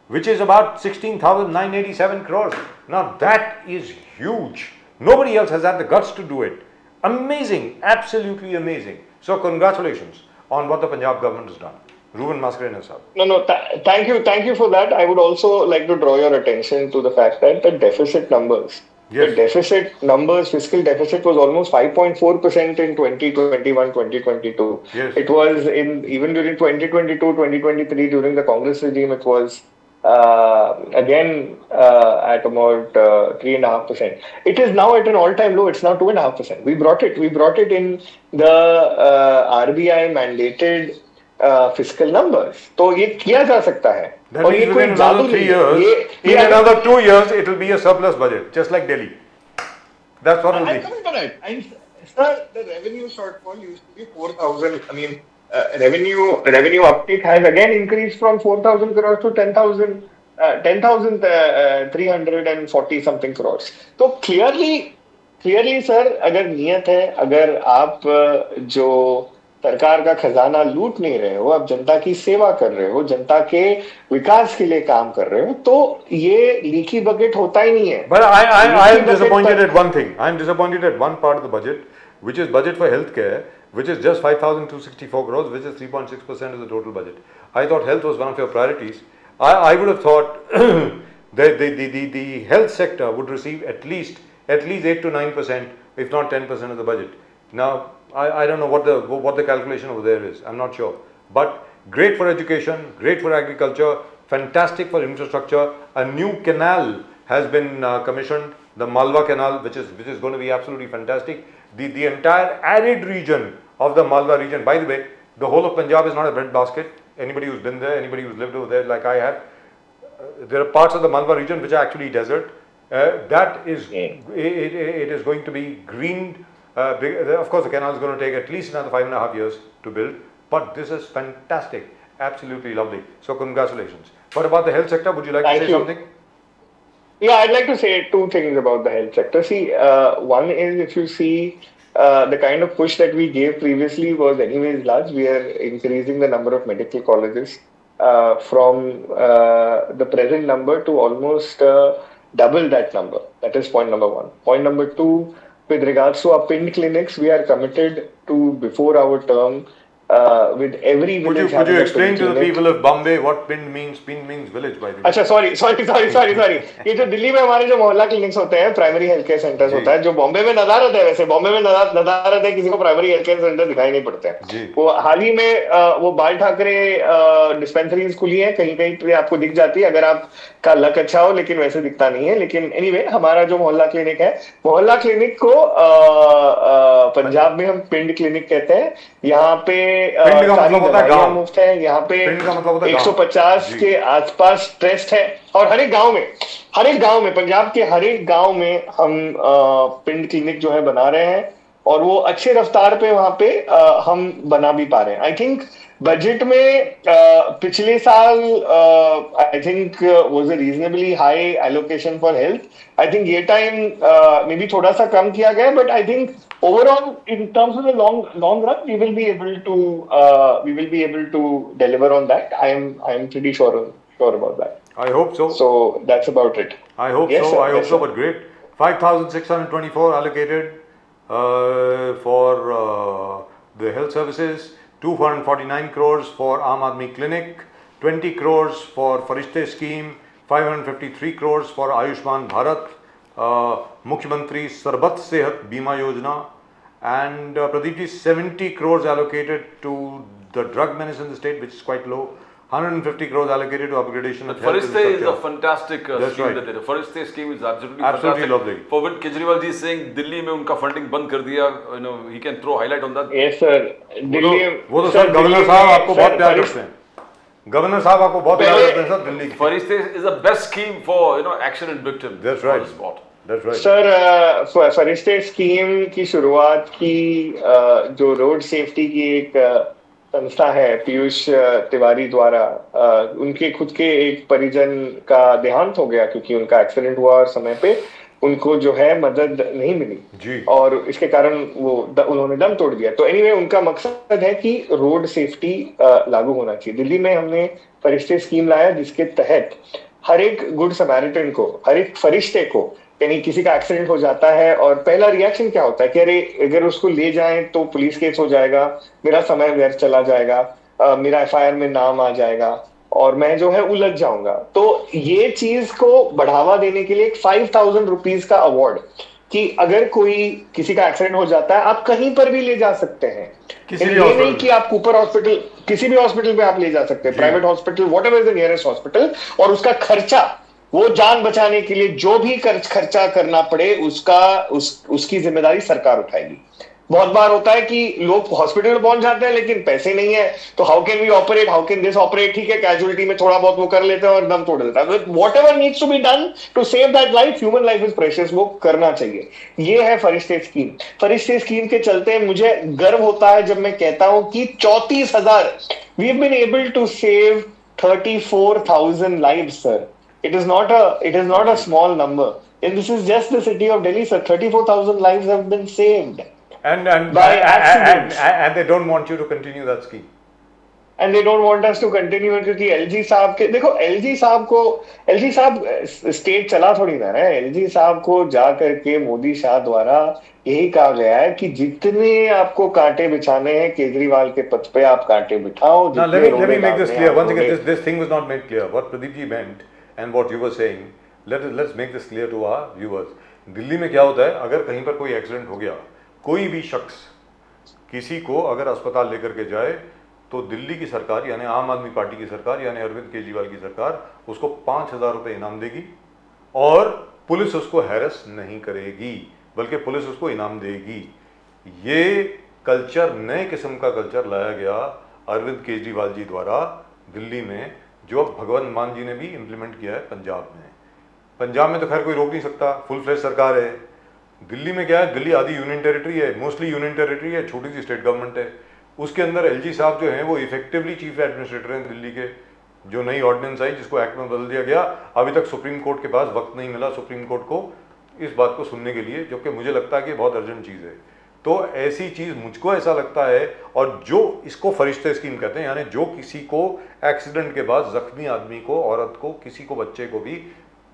which is about 16,987 crores. Now that is huge. Nobody else has had the guts to do it. Amazing, absolutely amazing. So congratulations on what the Punjab government has done. Ruben Mascarenhas sahab. No, thank you for that. I would also like to draw your attention to the fact that the deficit numbers, Yes. the deficit numbers, fiscal deficit was almost 5.4% in 2021, 2022. Yes. It was even during 2022, 2023, during the Congress regime, it was again at about 3.5%. It is now at an all-time low. It's now 2.5%. We brought it in the RBI mandated fiscal numbers. तो ये किया जा सकता है. That और means ये कोई within जादू another 3 नहीं है. years, ये in अगर- another 2 years, it will be a surplus budget, just like Delhi. That's what it will I'm be. coming to that. Sir, the revenue shortfall used to be 4,000. I mean, revenue uptick has again increased from 4,000 crores to 10,340 something crores. तो clearly sir, अगर नियत है, अगर आप जो सरकार का खजाना लूट नहीं रहे हो, आप जनता की सेवा कर रहे हो, जनता के विकास के लिए काम कर रहे हो, तो ये लीकी बकेट होता ही नहीं है. But I am Leaky bucket disappointed पर- at one thing. I am disappointed at one part of the budget, which is budget for healthcare, which is just 5,264 crores, which is 3.6% of the total budget. I thought health was one of your priorities. I would have thought that the health sector would receive at least 8 to 9%, if not 10% of the budget. Now, I don't know what the calculation over there is. I'm not sure. But great for education, great for agriculture, fantastic for infrastructure. A new canal has been commissioned, the Malwa Canal, which is going to be absolutely fantastic. The entire arid region of the Malwa region. By the way, the whole of Punjab is not a breadbasket. Anybody who's been there, anybody who's lived over there like I have, there are parts of the Malwa region which are actually desert. That is, it is going to be greened. Of course, the canal is going to take at least another 5.5 years to build. But this is fantastic, absolutely lovely. So congratulations. What about the health sector? Would you like to say something? Yeah, I'd like to say two things about the health sector. See, one is if you see the kind of push that we gave previously was anyways large. We are increasing the number of medical colleges from the present number to almost double that number. That is point number one. Point number two, with regards to our PIND clinics, we are committed to, before our term, with every village. Could you explain to the people of Bombay what PIND means? PIND means village, by the way. अच्छा sorry ये जो दिल्ली में हमारे जो मोहल्ला क्लिनिक्स होते हैं, प्राइमरी हेल्थ केयर सेंटर्स होता है, जो बॉम्बे में नदारत है, वैसे बॉम्बे में नदारत है, किसी को प्राइमरी हेल्थ केयर सेंटर दिखाई नहीं पड़ते हैं. वो हाल ही में वो बाल ठाकरे डिस्पेंसरीज खुली है, कहीं कहीं पे आपको दिख जाती है अगर आपका लक अच्छा हो, लेकिन वैसे दिखता नहीं है. लेकिन एनीवे हमारा जो मोहल्ला क्लिनिक है, मोहल्ला क्लिनिक को पंजाब में हम पिंड क्लिनिक कहते हैं. यहाँ पे सारी दवाइयाँ मुफ्त है. यहाँ पे 150 के आसपास ट्रस्ट है और हर एक गांव में पंजाब के हर एक गांव में हम पिंड क्लिनिक जो है बना रहे हैं और वो अच्छे रफ्तार पे वहां पे हम बना भी पा रहे हैं. आई थिंक बजट में पिछले साल I think was a reasonably high allocation for health. I think ये टाइम मे बी थोड़ा सा कम किया गया, but I think overall in terms of the long run we will be able to deliver on that. I am pretty sure about that. I hope so. So that's about it. I hope yes, so. Sir, I hope yes, so. sir. But great, 5,624 allocated for the health services. 249 crores for Aam Aadmi Clinic, 20 crores for Farishte scheme, 553 crores for Ayushman Bharat, Mukhyamantri Sarbat Sehat Bima Yojana, and Pradeep ji, 70 crores allocated to the drug menace in the state, which is quite low. 150 crores allocated to upgradation of health Farishte is a infrastructure. fantastic That's scheme right. that they did. Farishte scheme is absolutely Absolutely fantastic. lovely. For which Kejriwal ji is saying Delhi में उनका funding बंद कर दिया. You know, he can throw highlight on that. Yes sir वो तो सर गवर्नर साहब आपको बहुत प्यार करते हैं। गवर्नर साहब आपको बहुत प्यार करते हैं सर दिल्ली के। Farishte is the best scheme for accident victims. That's on right. the spot. That's right. Sir फरिश्ते स्कीम की शुरुआत की जो रोड सेफ्टी की एक संस्था है पीयूष तिवारी द्वारा, उनके खुद के एक परिजन का देहांत हो गया क्योंकि उनका एक्सीडेंट हुआ और समय पे उनको जो है मदद नहीं मिली जी। और इसके कारण वो उन्होंने दम तोड़ दिया। तो एनीवे उनका मकसद है कि रोड सेफ्टी लागू होना चाहिए। दिल्ली में हमने फरिश्ते स्कीम लाया जिसके तहत हर एक गुड समैरिटन को, हर एक फरिश्ते को, यानी किसी का एक्सीडेंट हो जाता है और पहला रिएक्शन क्या होता है कि अरे अगर उसको ले जाएं तो पुलिस केस हो जाएगा, मेरा समय व्यर्थ चला जाएगा, मेरा एफआईआर में नाम आ जाएगा और मैं जो है उलझ जाऊंगा। तो ये चीज को बढ़ावा देने के लिए एक 5,000 रुपीज का अवार्ड कि अगर कोई किसी का एक्सीडेंट हो जाता है आप कहीं पर भी ले जा सकते हैं। किसी भी ये हॉस्पिटल नहीं कि आप कूपर हॉस्पिटल, किसी भी हॉस्पिटल पे आप ले जा सकते हैं, private hospital, whatever is the nearest hospital, और उसका खर्चा, वो जान बचाने के लिए जो भी खर्चा करना पड़े उसकी जिम्मेदारी सरकार उठाएगी। बहुत बार होता है कि लोग हॉस्पिटल में पहुंच जाते हैं लेकिन पैसे नहीं है, तो how can we operate, how can this operate, ठीक है कैजुअलिटी में थोड़ा बहुत वो कर लेते हैं और दम तोड़ देता है। Whatever needs to be done to save that life, human life is precious, वो करना चाहिए। ये है फरिश्ते स्कीम। फरिश्ते स्कीम के चलते मुझे गर्व होता है जब मैं कहता हूं कि 34,000 we have been able to save 34,000 lives sir. It is not a small number. And this is just the city of Delhi, sir. 34,000 lives have been saved. And by accidents. and they don't want you to continue that scheme. And they don't want us to continue it क्योंकि LG साहब के, देखो LG साहब स्टेट चला थोड़ी ना है। LG साहब को जा करके मोदी शाह द्वारा यही कहा गया है कि जितने आपको कांटे बिछाने हैं केजरीवाल के पथ पे आप कांटे बिठाओ। Now let me make this clear. Once again, this thing was not made clear. What Pradeep ji meant and what you were saying, let's make this clear to our viewers. Delhi में क्या होता है, अगर कहीं पर कोई एक्सीडेंट हो गया, कोई भी शख्स किसी को अगर अस्पताल लेकर के जाए तो दिल्ली की सरकार यानी आम आदमी पार्टी की सरकार यानी अरविंद केजरीवाल की सरकार उसको 5,000 रुपये इनाम देगी और पुलिस उसको हैरेस नहीं करेगी, बल्कि पुलिस उसको इनाम देगी। ये कल्चर, नए किस्म का कल्चर लाया गया अरविंद केजरीवाल जी द्वारा दिल्ली में, जो भगवंत मान जी ने भी इम्प्लीमेंट किया है पंजाब में। पंजाब में तो खैर कोई रोक नहीं सकता, फुल फ्लेज सरकार है। दिल्ली में क्या है, दिल्ली आधी यूनियन टेरिटरी है, मोस्टली यूनियन टेरिटरी है, छोटी सी स्टेट गवर्नमेंट है। उसके अंदर एलजी साहब जो हैं वो इफेक्टिवली चीफ एडमिनिस्ट्रेटर हैं दिल्ली के। जो नई ऑर्डिनेंस आई जिसको एक्ट में बदल दिया गया, अभी तक सुप्रीम कोर्ट के पास वक्त नहीं मिला सुप्रीम कोर्ट को इस बात को सुनने के लिए, जो कि मुझे लगता है कि बहुत अर्जेंट चीज़ है। तो ऐसी चीज़ मुझको ऐसा लगता है, और जो इसको फरिश्ते स्कीम कहते हैं, यानी जो किसी को एक्सीडेंट के बाद जख्मी आदमी को, औरत को, किसी को, बच्चे को भी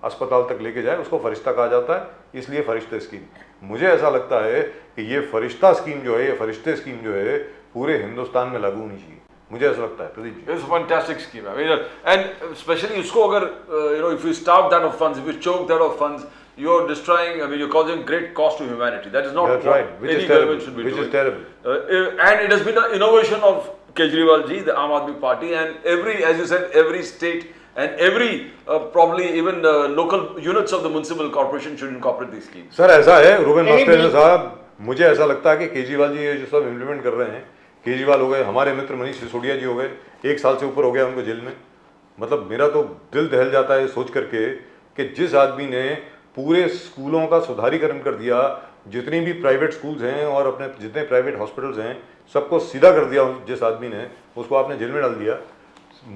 अस्पताल तक लेके जाए उसको फरिश्ता कहा जाता है, इसलिए फरिश्ते स्कीम। मुझे ऐसा लगता है कि ये फरिश्ता स्कीम जो है, ये फरिश्ते स्कीम जो है पूरे हिंदुस्तान में लागू होनी चाहिए, मुझे ऐसा लगता है। Pradeep ji, It's a fantastic scheme. I mean, and especially इसको अगर if you starve that of funds, if you choke that of funds, you're destroying. I mean, you're causing great cost to humanity. That is not that's what right, which any is terrible, government should be which doing. is terrible. And it has been an innovation of Kejriwal ji, the Aam Aadmi Party, and every, as you said, every state and every probably even local units of the municipal corporation should incorporate these schemes. Sir ऐसा है रूबेन मस्टेना साहब, मुझे ऐसा लगता है कि केजरीवाल जी ये जो सब इम्प्लीमेंट कर रहे हैं, केजरीवाल हो गए, हमारे मित्र मनीष सिसोदिया जी हो गए, 1 साल से ऊपर हो गया उनको जेल में। मतलब मेरा तो दिल दहल जाता है सोच करके कि जिस आदमी ने पूरे स्कूलों का सुधारीकरण कर दिया, जितनी भी प्राइवेट स्कूल्स हैं और अपने जितने प्राइवेट हॉस्पिटल्स हैं सबको सीधा कर दिया, जिस आदमी ने उसको आपने जेल में डाल दिया।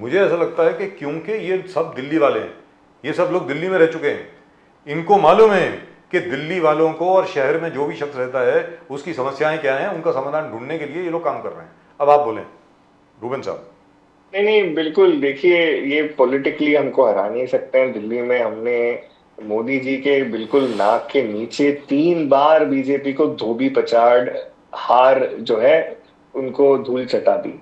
मुझे ऐसा लगता है कि क्योंकि ये सब दिल्ली वाले हैं, ये सब लोग दिल्ली में रह चुके हैं, इनको मालूम है कि दिल्ली वालों को और शहर में जो भी शख्स रहता है उसकी समस्याएं क्या हैं, उनका समाधान ढूंढने के लिए ये लोग काम कर रहे हैं। अब आप बोलें रूबेन साहब। नहीं बिल्कुल, देखिए ये पॉलिटिकली हमको हरा नहीं सकते हैं। दिल्ली में हमने मोदी जी के बिल्कुल नाक के नीचे 3 बार बीजेपी को धोबी पछाड़ हार जो है उनको धूल चटा दी।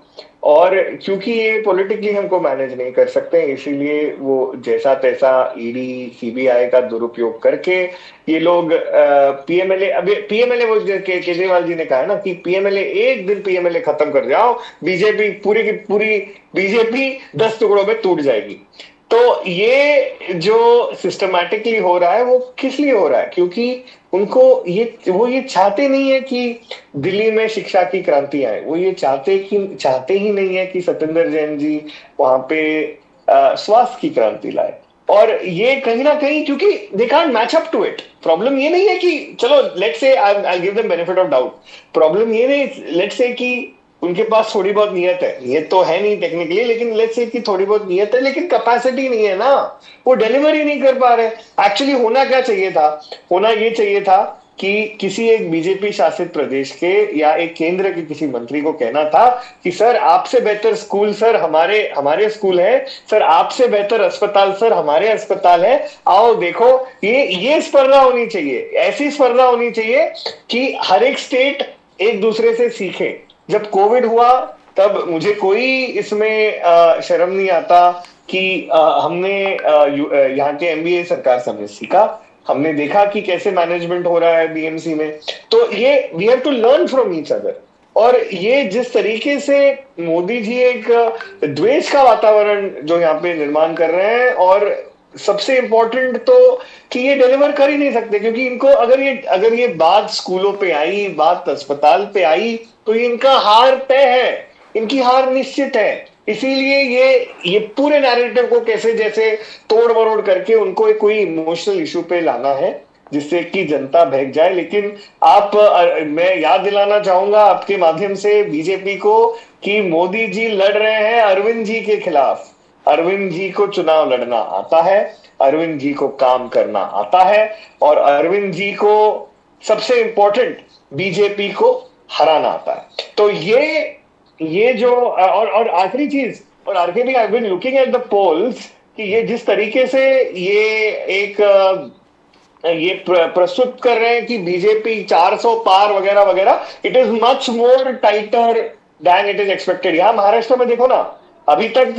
और क्योंकि ये पॉलिटिकली हमको मैनेज नहीं कर सकते, इसीलिए वो जैसा तैसा ईडी सीबीआई का दुरुपयोग करके ये लोग पीएमएलए, अभी पीएमएलए वो केजरीवाल जी ने कहा है ना कि पीएमएलए, एक दिन पीएमएलए खत्म कर जाओ, बीजेपी पूरी की पूरी बीजेपी 10 टुकड़ों में टूट जाएगी। तो ये जो सिस्टमैटिकली हो रहा है वो किस लिए हो रहा है? क्योंकि उनको ये चाहते नहीं है कि दिल्ली में शिक्षा की क्रांति आए, वो ये चाहते ही नहीं है कि सत्येंद्र जैन जी वहां पे स्वास्थ्य की क्रांति लाए। और ये कहीं ना कहीं क्योंकि they can't match up to it. Problem ये नहीं है कि चलो let's say I give them benefit of doubt, problem ये नहीं, लेट्स से कि उनके पास थोड़ी बहुत नियत है, नियत तो है नहीं टेक्निकली, लेकिन लेट्स से कि थोड़ी बहुत नियत है, लेकिन कैपेसिटी नहीं है ना, वो डिलीवरी नहीं कर पा रहे। एक्चुअली होना क्या चाहिए था? होना ये चाहिए था कि किसी एक बीजेपी शासित प्रदेश के या एक केंद्र के किसी मंत्री को कहना था कि सर आपसे बेहतर स्कूल सर हमारे स्कूल है, सर आपसे बेहतर अस्पताल सर हमारे अस्पताल है, आओ देखो। ये स्पर्धा होनी चाहिए, ऐसी स्पर्धा होनी चाहिए कि हर एक स्टेट एक दूसरे से सीखे। जब कोविड हुआ तब मुझे कोई इसमें शर्म नहीं आता कि हमने यहाँ के एमबीए सरकार से सीखा, हमने देखा कि कैसे मैनेजमेंट हो रहा है बीएमसी में। तो ये we have to learn from each other. और ये जिस तरीके से मोदी जी एक द्वेष का वातावरण जो यहाँ पे निर्माण कर रहे हैं, और सबसे इंपॉर्टेंट तो कि ये डिलीवर कर ही नहीं सकते, क्योंकि इनको अगर ये बात स्कूलों पे आई, बात अस्पताल पे आई, तो इनका हार तय है, इनकी हार निश्चित है। इसीलिए ये पूरे नैरेटिव को कैसे जैसे तोड़ मरोड़ करके उनको कोई इमोशनल इशू पे लाना है जिससे कि जनता बहक जाए। लेकिन मैं याद दिलाना चाहूंगा आपके माध्यम से बीजेपी को कि मोदी जी लड़ रहे हैं अरविंद जी के खिलाफ। अरविंद जी को चुनाव लड़ना आता है, अरविंद जी को काम करना आता है, और अरविंद जी को सबसे इंपॉर्टेंट बीजेपी को हराना आता है। तो ये जो और आखिरी चीज, और आगे भी I been looking at the polls कि ये जिस तरीके से ये प्रस्तुत कर रहे हैं कि बीजेपी 400 पार वगैरह वगैरह, it is much more tighter than it is expected. यहाँ महाराष्ट्र में देखो ना, अभी तक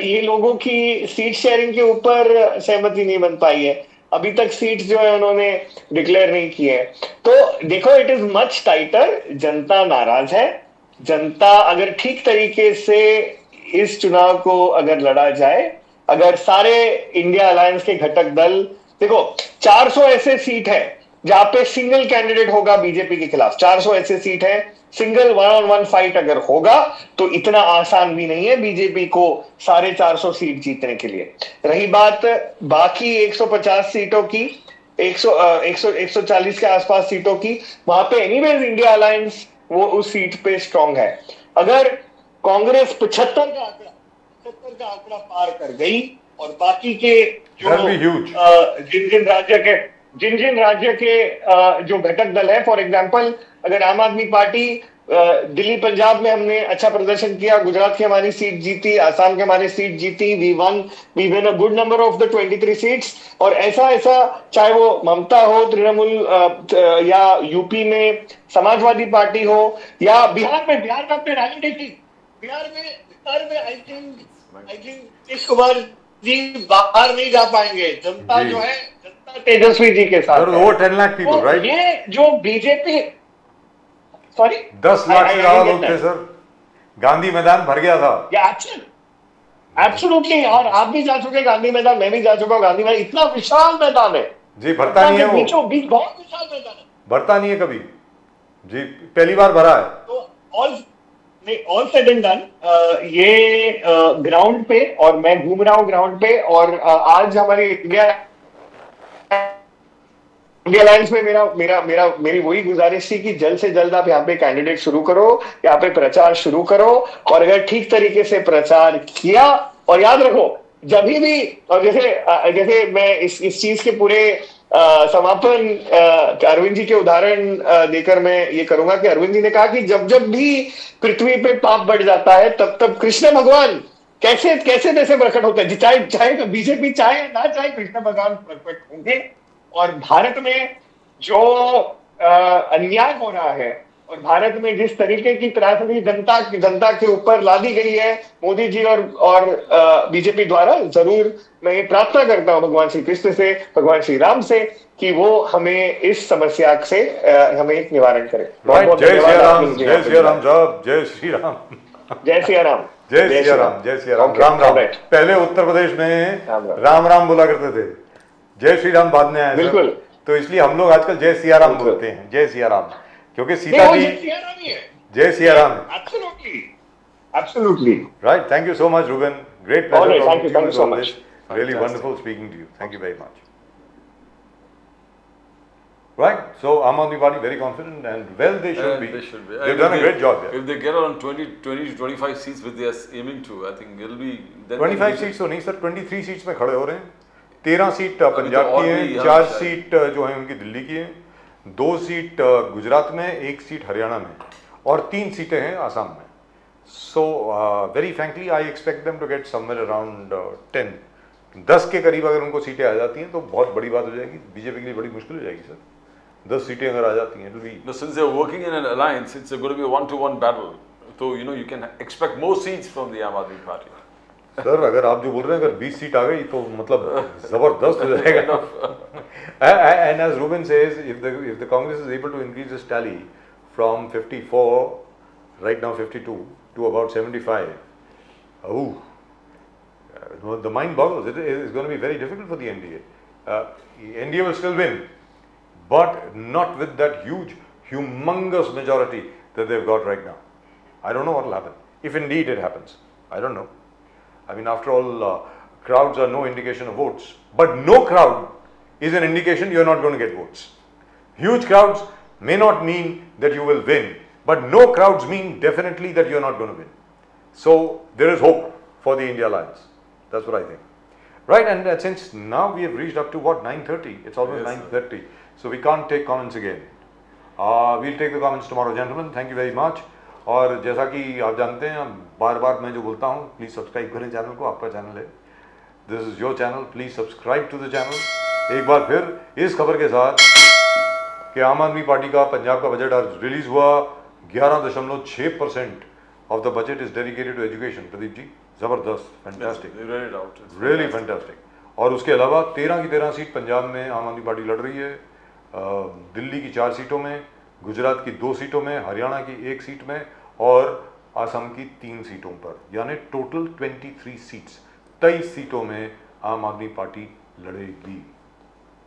ये लोगों की सीट शेयरिंग के ऊपर सहमति नहीं बन पाई है, अभी तक सीट जो है उन्होंने डिक्लेयर नहीं की है। तो देखो इट इज मच टाइटर, जनता नाराज है। जनता अगर ठीक तरीके से इस चुनाव को अगर लड़ा जाए, अगर सारे इंडिया अलायंस के घटक दल, देखो 400 ऐसे सीट है जहां पे सिंगल कैंडिडेट होगा बीजेपी के खिलाफ, 400 ऐसे सीट है, सिंगल 1-on-1 फाइट अगर होगा तो इतना आसान भी नहीं है बीजेपी को 450 सीट जीतने के लिए। रही बात बाकी 150 सीटों की, 140 के आसपास सीटों की, वहां पे एनीवेज इंडिया अलायंस वो उस सीट पे स्ट्रांग है। अगर कांग्रेस 75 का आंकड़ा पार कर गई और बाकी के जो जिन राज्य के जो घटक दल है, फॉर एग्जांपल अगर आम आदमी पार्टी दिल्ली पंजाब में हमने अच्छा प्रदर्शन किया, गुजरात की हमारी सीट जीती, आसाम की हमारी सीट जीती, we win a good number of the 23 seats. और ऐसा चाहे वो ममता हो, तृणमूल या यूपी में समाजवादी पार्टी हो, या बिहार में अपने राजनीति, बिहार में आई थिंक नीतीश कुमार जी बाहर नहीं जा पाएंगे। जनता जो है, जनता तेजस्वी जी के साथ है। 10 लाख people, right? ये जो बीजेपी, सॉरी 10 लाख से ज्यादा लोग थे सर, गांधी मैदान भर गया था। एब्सोल्युटली, और आप भी जा चुके गांधी मैदान, मैं भी जा चुका हूँ गांधी मैदान, इतना विशाल मैदान है जी, भरता नहीं है वो, बीचों बीच बहुत विशाल मैदान है, भरता नहीं है कभी जी, पहली बार भरा है। तो ऑल सेड एंड डन ये ग्राउंड पे, और मैं घूम रहा हूँ ग्राउंड पे, और आज हमारी इंडिया अलायंस में मेरी वही गुजारिश थी कि जल्द से जल्द आप यहाँ पे कैंडिडेट शुरू करो, यहाँ पे प्रचार शुरू करो, और अगर ठीक तरीके से प्रचार किया, और याद रखो जब भी, और जैसे मैं इस चीज के पूरे समापन अरविंद जी के उदाहरण देकर मैं ये करूंगा कि अरविंद जी ने कहा कि जब भी पृथ्वी पे पाप बढ़ जाता है तब कृष्ण भगवान कैसे प्रकट होते हैं। चाहे बीजेपी चाहे ना चाहे, कृष्ण भगवान प्रकट होंगे। और भारत में जो अन्याय हो रहा है, और भारत में जिस तरीके की त्रासदी जनता के ऊपर लादी गई है मोदी जी और बीजेपी द्वारा, जरूर मैं ये प्रार्थना करता हूं भगवान श्री कृष्ण से, भगवान श्री राम से, कि वो हमें इस समस्या से हमें एक निवारण करें। बहुत जय सिया राम, जय सिया राम साहब, जय श्री राम, जय सिया राम, जय सिया राम, जय सिया राम, राम राम। पहले उत्तर प्रदेश में राम राम बोला करते थे, जय श्री राम बाद में आया। बिल्कुल। तो इसलिए हम लोग आजकल जय सिया राम बोलते हैं, जय सिया राम, क्योंकि सीता जी जय सिया राम है। Absolutely. Right. Thank you so much, Ruben. Great pleasure. Alright, thank you so much. Really wonderful speaking to you. Thank you very much. Right. So Aam Aadmi Party very confident, and well they should be. They should be. They've done a great job there. If they get around 20 to 25 seats which they are aiming to, I think it'll be. 25 seats तो नहीं सर, 23 सीट्स में खड़े हो रहे हैं। 13 सीट पंजाब की हैं, 4 सीट जो है उनकी दिल्ली की हैं, 2 सीट गुजरात में, 1 सीट हरियाणा में, और 3 सीटें हैं आसाम में। So very frankly, I expect them to get somewhere around 10. 10 के करीब अगर उनको सीटें आ जाती हैं तो बहुत बड़ी बात हो जाएगी, बीजेपी के लिए बड़ी मुश्किल हो जाएगी सर। 10 सीटें अगर आ जाती हैं, it'll be. No, since they're working in an alliance, it's going to be a one-to-one battle. So you can expect more seats from the Aam Aadmi Party. Sir अगर आप जो बोल रहे हैं अगर 20 सीट आ गई तो मतलब जबरदस्त हो जाएगा। And as Ruben says, if the Congress is able to increase this tally from 54, right now 52, to about 75, the mind boggles. It is going to be very difficult for the NDA. NDA will still win, but not with that huge, humongous majority that they've got right now. I don't know what will happen. If indeed it happens, I don't know. I mean, after all, crowds are no indication of votes, but no crowd is an indication you're not going to get votes. Huge crowds may not mean that you will win, but no crowds mean definitely that you're not going to win. So there is hope for the India Alliance. That's what I think. Right, and since now we have reached up to what, 9:30? It's almost 9:30. So we can't take comments again. We'll take the comments tomorrow, gentlemen. Thank you very much. और जैसा कि आप जानते हैं, बार बार मैं जो बोलता हूँ, प्लीज़ सब्सक्राइब करें चैनल को, आपका चैनल है, this is your channel, please subscribe to the channel. एक बार फिर इस खबर के साथ कि आम आदमी पार्टी का पंजाब का बजट आज रिलीज हुआ, 11.6% of the budget is dedicated to education. Pradeep ji, जबरदस्त, फैंटास्टिक, रियली फैंटास्टिक। और उसके अलावा 13 की 13 सीट पंजाब में आम आदमी पार्टी लड़ रही है, दिल्ली की 4 सीटों में, गुजरात की 2 सीटों में, हरियाणा की 1 सीट में और असम की 3 सीटों पर, यानी टोटल 23 सीट्स, 23 सीटों में आम आदमी पार्टी लड़ेगी।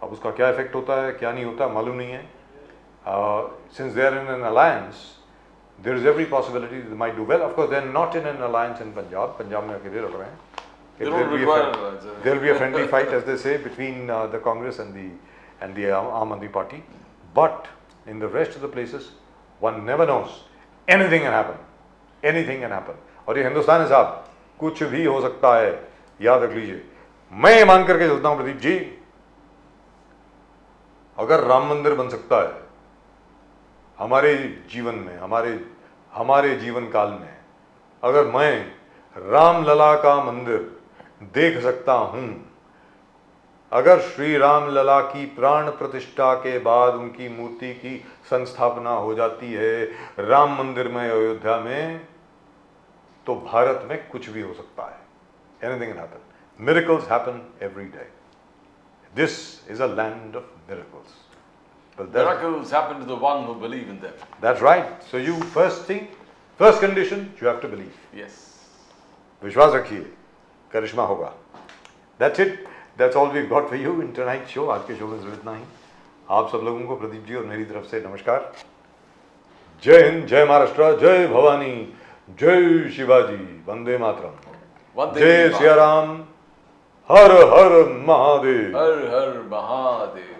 अब उसका क्या इफेक्ट होता है, क्या नहीं होता, मालूम नहीं है। Since they are in an alliance, there is every possibility they might do well. Of course, they are not in an alliance in Punjab. Punjab में अकेले लड़ रहे हैं। There will be a friendly fight, as they say, between the Congress and the Aam Aadmi Party. But in the rest of the places, one never knows. Anything can happen. Anything can happen. और ये हिंदुस्तान है साहब, कुछ भी हो सकता है, याद रख लीजिए। मैं ये मान करके चलता हूँ प्रदीप जी, अगर राम मंदिर बन सकता है हमारे जीवन में, हमारे जीवन काल में, अगर मैं राम लला का मंदिर देख सकता हूं, अगर श्री राम लला की प्राण प्रतिष्ठा के बाद उनकी मूर्ति की संस्थापना हो जाती है राम मंदिर में अयोध्या में, तो भारत में कुछ भी हो सकता है। Anything can happen. Miracles happen every day. This is a land of miracles. Miracles happen to the one who believe in them. That's right. So you first condition, you have to believe. Yes. विश्वास रखिए, करिश्मा होगा। That's it. That's all we've got for you in tonight's show. आज के शो में सिर्फ इतना ही। आप सब लोगों को प्रदीप जी और मेरी तरफ से नमस्कार। जय हिंद, जय महाराष्ट्र, जय भवानी, जय शिवाजी, वंदे मातरम, जय सिया राम, हर हर महादेव, हर हर महादेव।